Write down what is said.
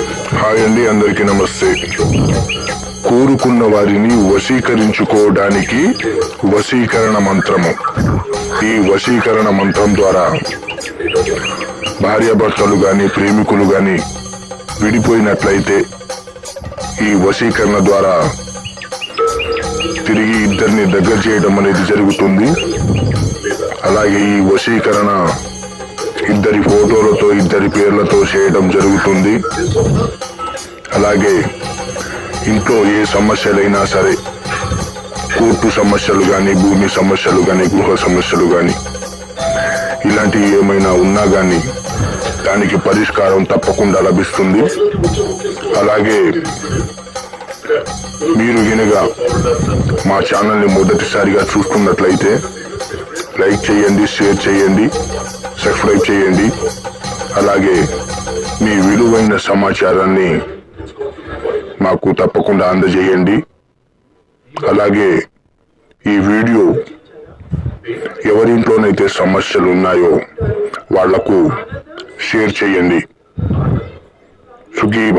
Hi అండి, అందరికీ నమస్తే. కోరుకున్న వారిని వశీకరించుకోవడానికి వశీకరణ మంత్రము. ఈ వశీకరణ మంత్రం ద్వారా భార్యాభర్తలు గాని ప్రేమికులు గాని విడిపోయినట్లయితే ఈ వశీకరణ ద్వారా తిరిగి ఇద్దరిని దగ్గర చేయడం అనేది జరుగుతుంది. అలాగే ఈ వశీకరణ ఇద్దరి ఫోటోలతో ఇద్దరి పేర్లతో చేయడం జరుగుతుంది. అలాగే ఇంట్లో ఏ సమస్యలైనా సరే, కోర్టు సమస్యలు కానీ, భూమి సమస్యలు కానీ, గృహ సమస్యలు కానీ, ఇలాంటివి ఏమైనా ఉన్నా కానీ దానికి పరిష్కారం తప్పకుండా లభిస్తుంది. అలాగే మీరు గనుక మా ఛానల్ని మొదటిసారిగా చూస్తున్నట్లయితే లైక్ చేయండి, షేర్ చేయండి, సబ్స్క్రైబ్ చేయండి. అలాగే మీ విలువైన సమాచారాన్ని మాకు తప్పకుండా అందజేయండి. అలాగే ఈ వీడియో ఎవరింట్లోనైతే సమస్యలు ఉన్నాయో వాళ్లకు షేర్ చేయండి. సుఖీ భవ.